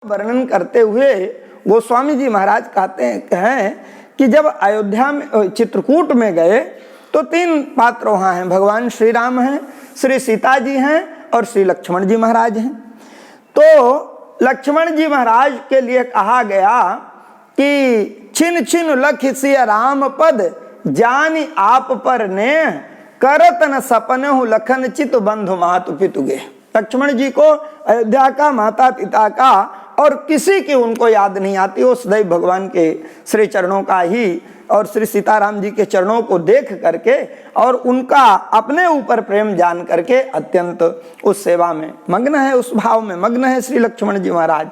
वर्णन करते हुए गोस्वामी जी महाराज कहते हैं कि जब अयोध्या में चित्रकूट में गए तो तीन पात्र वहाँ हैं, भगवान श्री राम हैं, श्री सीता जी हैं और श्री लक्ष्मण जी महाराज हैं। तो लक्ष्मण जी महाराज के लिए कहा गया कि छिन छिन लख सिय राम पद जानी आप पर ने करत न सपनहु लखन चित बंधु मातु पितुगे। लक्ष्मण जी को अयोध्या का, माता पिता का और किसी की उनको याद नहीं आती, वो सदैव भगवान के श्री चरणों का ही और श्री सीताराम जी के चरणों को देख करके और उनका अपने ऊपर प्रेम जान करके अत्यंत उस सेवा में मग्न है, उस भाव में मग्न है श्री लक्ष्मण जी महाराज।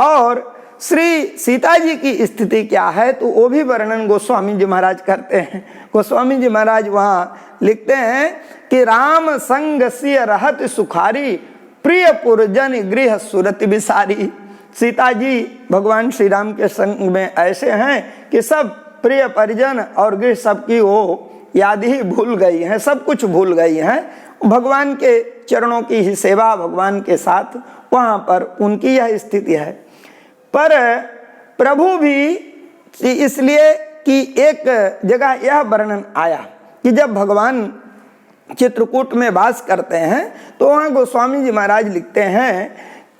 और श्री सीता जी की स्थिति क्या है तो वो भी वर्णन गोस्वामी जी महाराज करते हैं। गोस्वामी जी महाराज वहाँ लिखते हैं कि राम संग सिय रहत सुखारी प्रिय पुरजन गृह सुरति बिसारी। सीता जी भगवान श्री राम के संग में ऐसे हैं कि सब प्रिय परिजन और गृह सबकी वो याद ही भूल गई हैं, सब कुछ भूल गई हैं। भगवान के चरणों की ही सेवा, भगवान के साथ वहाँ पर उनकी यह स्थिति है। पर प्रभु भी इसलिए कि एक जगह यह वर्णन आया कि जब भगवान चित्रकूट में वास करते हैं तो वहाँ गोस्वामी जी महाराज लिखते हैं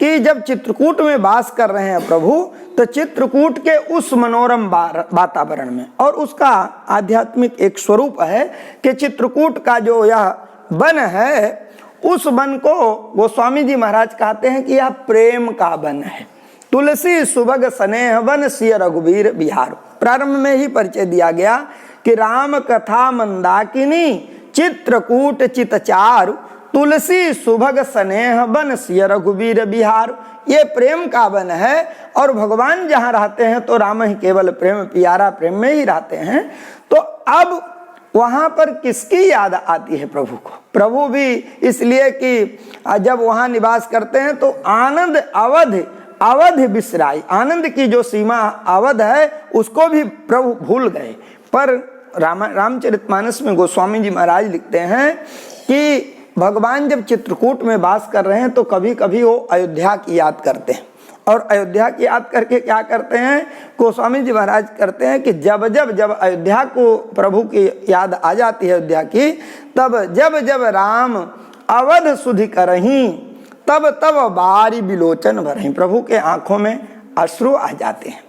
कि जब चित्रकूट में वास कर रहे हैं प्रभु तो चित्रकूट के उस मनोरम वातावरण में और उसका आध्यात्मिक एक स्वरूप है कि चित्रकूट का जो यह वन है उस वन को गोस्वामी जी महाराज कहते हैं कि यह प्रेम का वन है। तुलसी सुभग स्नेह वन सिय रघुवीर बिहार। प्रारंभ में ही परिचय दिया गया कि राम कथा मंदाकिनी चित्रकूट चितचारु तुलसी सुभग स्नेह वन सिय रघुवीर बिहार। ये प्रेम का वन है और भगवान जहाँ रहते हैं तो राम ही केवल प्रेम, प्यारा प्रेम में ही रहते हैं। तो अब वहाँ पर किसकी याद आती है प्रभु को? प्रभु भी इसलिए कि जब वहाँ निवास करते हैं तो आनंद अवध बिसराई, आनंद की जो सीमा अवध है उसको भी प्रभु भूल गए। पर रामचरितमानस में गोस्वामी जी महाराज लिखते हैं कि भगवान जब चित्रकूट में वास कर रहे हैं तो कभी कभी वो अयोध्या की याद करते हैं और अयोध्या की याद करके क्या करते हैं, गोस्वामी जी महाराज करते हैं कि जब अयोध्या को प्रभु की याद आ जाती है अयोध्या की, तब जब राम अवध सुधि करहीं तब बारी बिलोचन भरहीं। प्रभु के आंखों में अश्रु आ जाते हैं।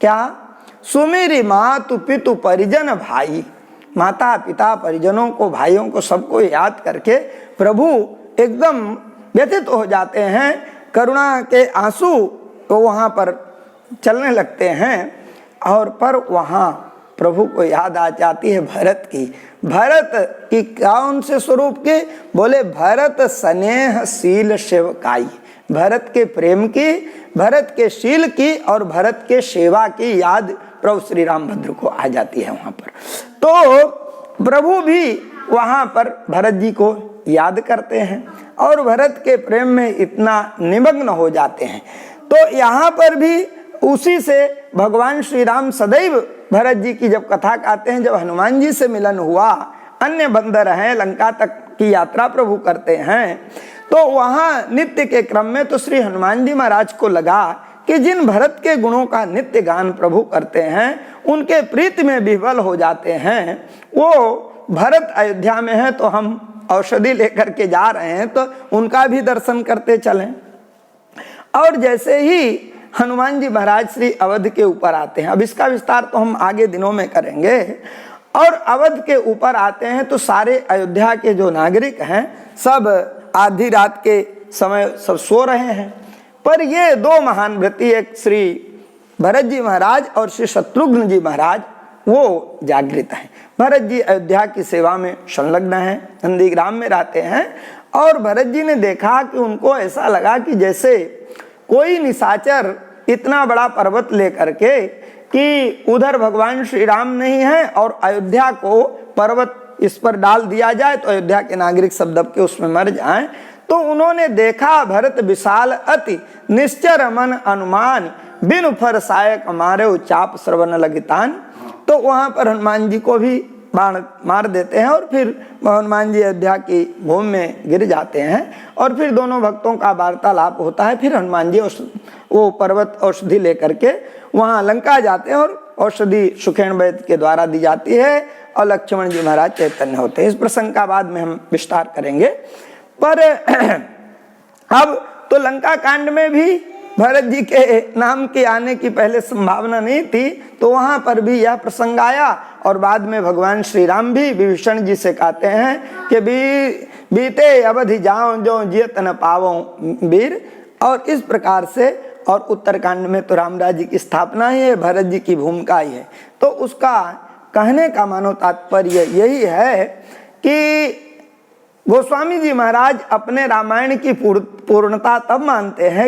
क्या? सुमेरी मातु पितु परिजन भाई, माता पिता परिजनों को, भाइयों को, सबको याद करके प्रभु एकदम व्यथित हो जाते हैं। करुणा के आंसू तो वहाँ पर चलने लगते हैं और पर वहाँ प्रभु को याद आ जाती है भरत की। भरत की कौन से स्वरूप के? बोले भरत स्नेह शील सेवकाई, भरत के प्रेम की, भरत के शील की और भरत के सेवा की याद प्रभु श्री रामभद्र को आ जाती है वहाँ पर। तो प्रभु भी वहाँ पर भरत जी को याद करते हैं और भरत के प्रेम में इतना निमग्न हो जाते हैं। तो यहाँ पर भी उसी से भगवान श्री राम सदैव भरत जी की जब कथा कहते हैं, जब हनुमान जी से मिलन हुआ, अन्य बंदर हैं, लंका तक की यात्रा प्रभु करते हैं, तो वहाँ नित्य के क्रम में तो श्री हनुमान जी महाराज को लगा कि जिन भरत के गुणों का नित्य गान प्रभु करते हैं, उनके प्रीति में विह्वल हो जाते हैं। वो भरत अयोध्या में है तो हम औषधि लेकर के जा रहे हैं तो उनका भी दर्शन करते चलें। और जैसे ही हनुमान जी महाराज श्री अवध के ऊपर आते हैं, अब इसका विस्तार तो हम आगे दिनों में करेंगे, और अवध के ऊपर आते हैं तो सारे अयोध्या के जो नागरिक हैं सब आधी रात के समय सब सो रहे हैं। पर ये दो महान व्रती, एक श्री भरत जी महाराज और श्री शत्रुघ्न जी महाराज, वो जागृत हैं। भरत जी अयोध्या की सेवा में संलग्न हैं, नंदीग्राम में रहते हैं। और भरत जी ने देखा कि उनको ऐसा लगा कि जैसे कोई निशाचर इतना बड़ा पर्वत लेकर के कि उधर भगवान श्री राम नहीं है और अयोध्या को पर्वत इस पर डाल दिया जाए तो अयोध्या के नागरिक सब दब के उसमें मर जाएं। तो उन्होंने देखा भरत विशाल अति निश्चर मन अनुमान बिनु फर सायक मारे चाप श्रवण लगितान। तो वहां पर हनुमान जी को भी बाण मार देते हैं और फिर हनुमान जी अयोध्या की भूमि में गिर जाते हैं और फिर दोनों भक्तों का वार्तालाप होता है। फिर हनुमान जी वो पर्वत औषधि लेकर के वहाँ लंका जाते हैं और औषधि सुखेन वैद्य के द्वारा दी जाती है और लक्ष्मण जी महाराज चैतन्य होते हैं। इस प्रसंग का बाद में हम विस्तार करेंगे। पर अब तो लंका कांड में भी भरत जी के नाम के आने की पहले संभावना नहीं थी, तो वहां पर भी यह प्रसंग आया और बाद में भगवान श्री राम भी विभीषण जी से कहते हैं कि बीते अवधि जाओ जो जियत न पावो वीर। और इस प्रकार से और उत्तरकांड में तो रामराज जी की स्थापना ही है, भरत जी की भूमिका ही है। तो उसका कहने का मानो तात्पर्य यही है कि गोस्वामी जी महाराज अपने रामायण की पूर्णता तब मानते हैं